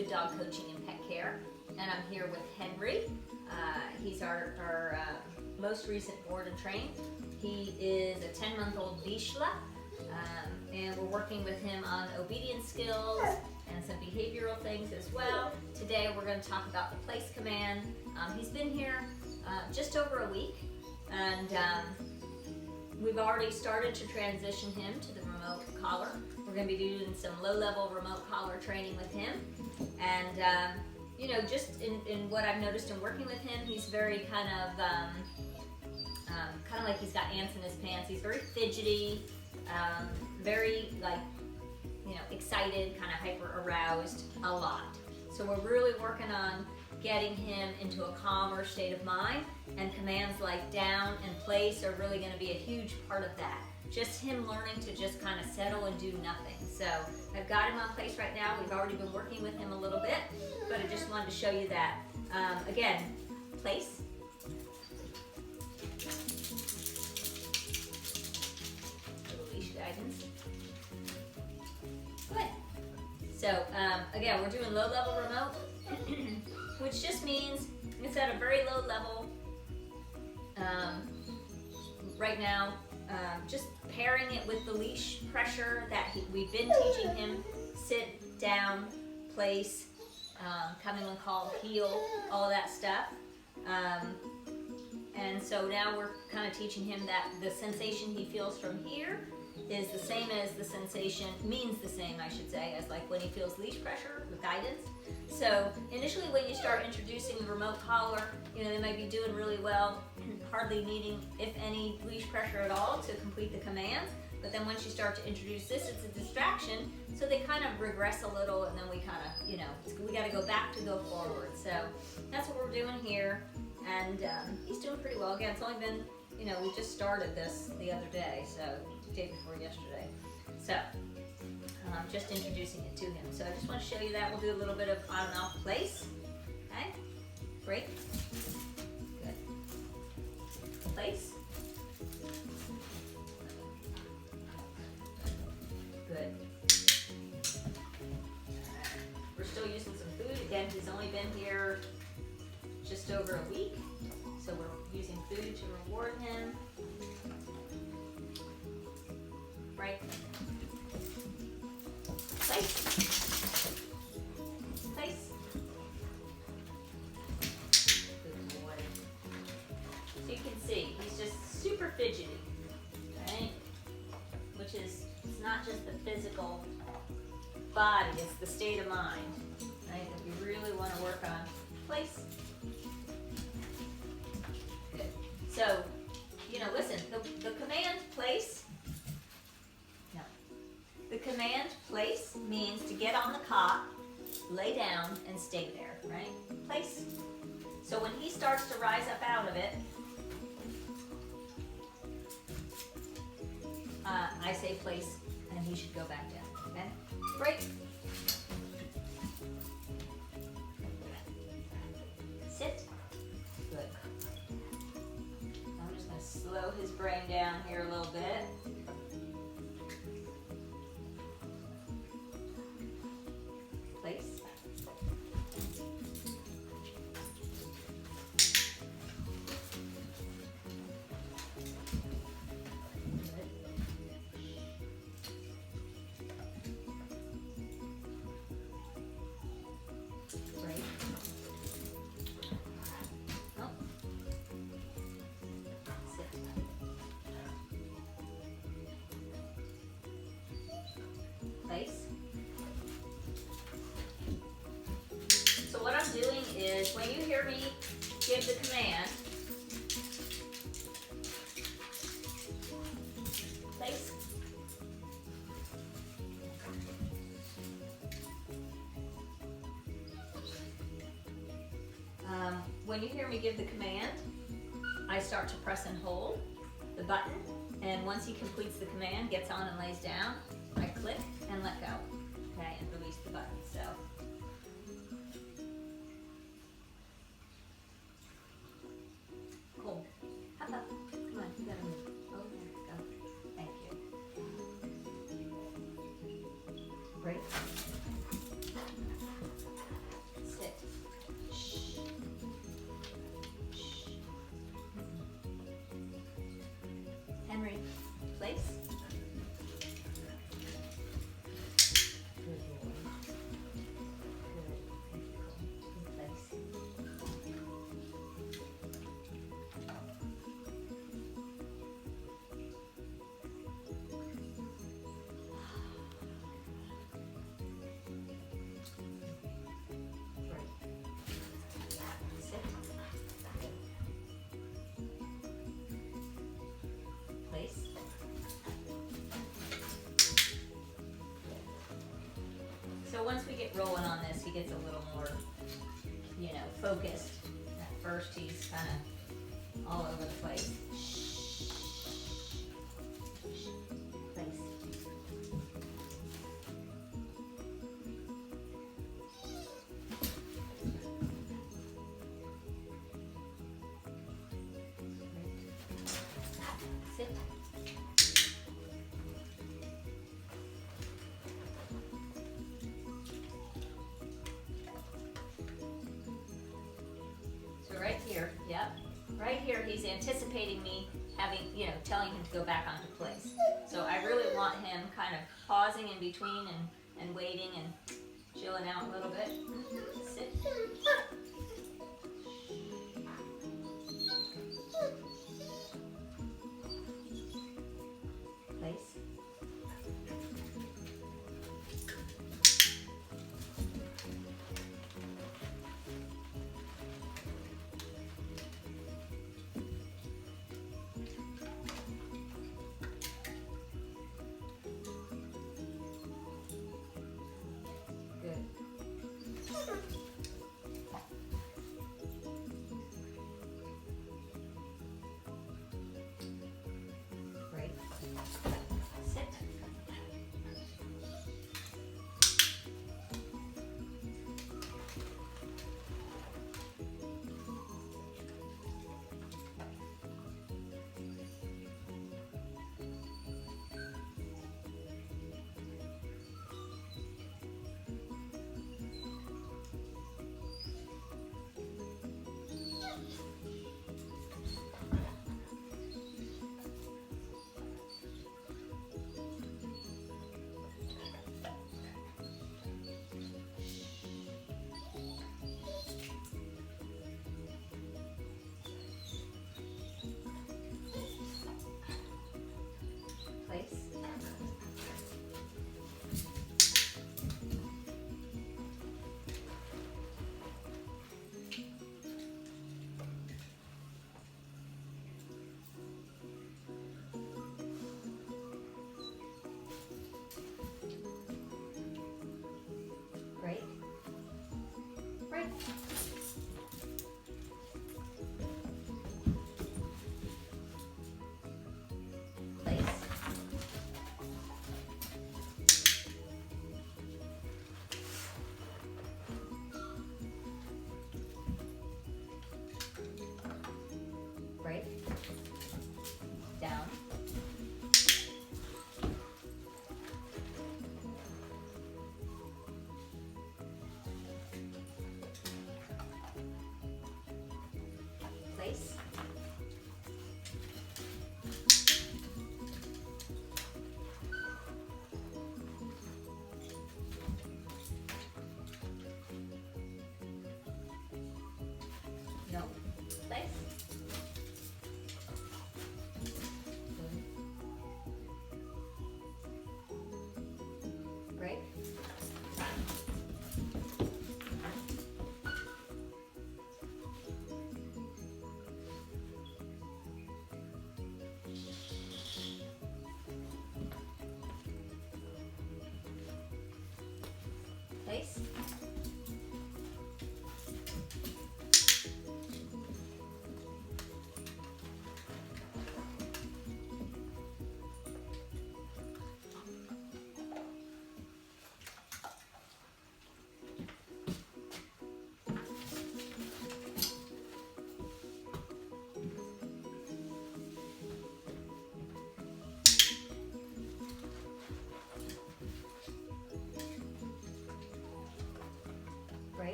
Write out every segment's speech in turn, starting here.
Good Dog Coaching and Pet Care, and I'm here with Henry. He's our most recent board and train. He is a 10-month-old Vizsla, and we're working with him on obedience skills and some behavioral things as well. Today we're going to talk about the place command. He's been here just over a week, and we've already started to transition him to the remote collar. We're going to be doing some low-level remote collar training with him, and you know, just in what I've noticed in working with him, he's very kind of like he's got ants in his pants. He's very fidgety, very excited, kind of hyper aroused a lot. So we're really working on getting him into a calmer state of mind, and commands like down and place are really going to be a huge part of that. Just him learning to just kind of settle and do nothing. So I've got him on place right now. We've already been working with him a little bit, but I just wanted to show you that. Again, place. Little leash guidance. Good. So again, we're doing low-level remote, which just means it's at a very low level right now. Just pairing it with the leash pressure that we've been teaching him: sit, down, place, coming when called, heel, all of that stuff. And so now we're kind of teaching him that the sensation he feels from here is the same as the sensation, means the same, I should say, as like when he feels leash pressure with guidance. So initially when you start introducing the remote collar, you know, they might be doing really well, hardly needing, if any, leash pressure at all to complete the commands. But then once you start to introduce this, it's a distraction, so they kind of regress a little, and then we kind of, you know, we got to go back to go forward. So that's what we're doing here, and he's doing pretty well. Again, it's only been, you know, we just started this the other day, so the day before yesterday. So just introducing it to him. So I just want to show you that. We'll do a little bit of on and off place. Okay, great, good. Place. Good. We're still using some food. Again, he's only been here just over a week, so we're using food to reward him. Right. Place. Place. Good boy. So you can see he's just super fidgety, right? Which is, it's not just the physical body, it's the state of mind, right? That we really want to work on. Place. Good. So, you know, listen, the command place. No. The command place means to get on the cot, lay down, and stay there, right? Place. So when he starts to rise up out of it, I say place, and he should go back down, okay? Break. Sit. Good. I'm just going to slow his brain down here a little bit. Place. Place. So what I'm doing is, when you hear me give the command, place. When you hear me give the command, I start to press and hold the button, and once he completes the command, gets on and lays down, I click and let go, okay, and release the button. So cool. Hop up. Come on, you gotta move. Okay, go. Thank you. Break. Place. Good boy. Good. Place. Sit. Place. So once we get rolling on this, he gets a little more, focused. At first, he's kind of all over the place. Place. Sit. So right here, yep, right here he's anticipating me having, telling him to go back onto place. So I really want him kind of pausing in between and waiting and chilling out a little bit. Sit. Place. Good. Great. Sit. Place. Great. Great. Place. Break. Down.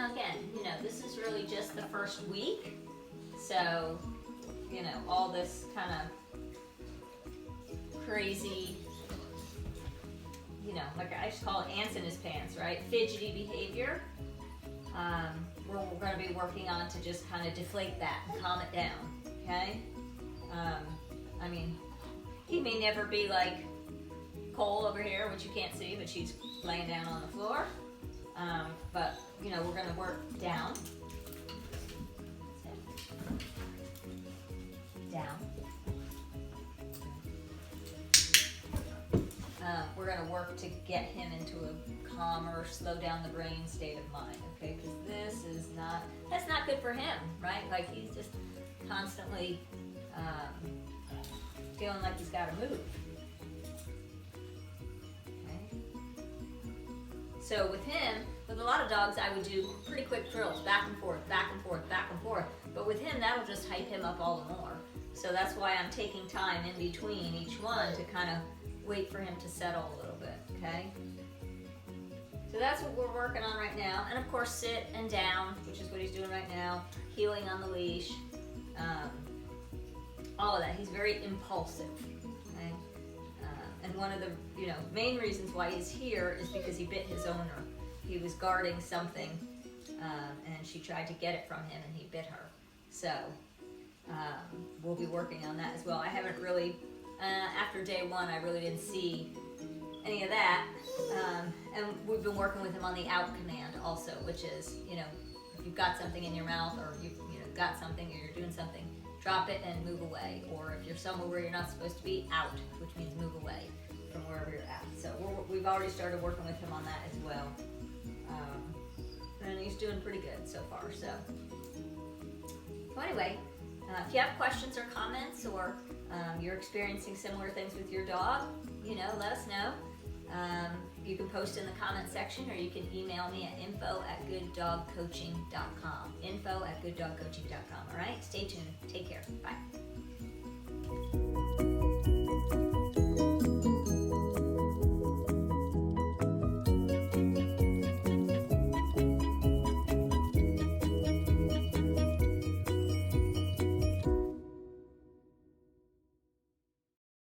Now again, this is really just the first week, so, all this kind of crazy, like I just call it ants in his pants, right? Fidgety behavior. We're going to be working on to just kind of deflate that and calm it down, okay? I mean, he may never be like Cole over here, which you can't see, but she's laying down on the floor. But, we're going to work down. Down. We're going to work to get him into a calmer, slow down the brain state of mind, okay? Because that's not good for him, right? Like he's just constantly feeling like he's got to move. Okay? So with him, with a lot of dogs, I would do pretty quick drills, back and forth, back and forth, back and forth. But with him, that'll just hype him up all the more. So that's why I'm taking time in between each one to kind of wait for him to settle a little bit, okay? So that's what we're working on right now. And of course, sit and down, which is what he's doing right now, heeling on the leash, all of that. He's very impulsive, okay? And one of the main reasons why he's here is because he bit his owner. He was guarding something, and she tried to get it from him, and he bit her. So we'll be working on that as well. I haven't really, after day one, I really didn't see any of that. And we've been working with him on the out command also, which is, if you've got something in your mouth or you've got something or you're doing something, drop it and move away. Or if you're somewhere where you're not supposed to be, out, which means move away from wherever you're at. So we've already started working with him on that as well. And he's doing pretty good so far. So anyway, if you have questions or comments or you're experiencing similar things with your dog, let us know. You can post in the comment section or you can email me at info@gooddogcoaching.com. info@gooddogcoaching.com. All right, stay tuned. Take care. Bye.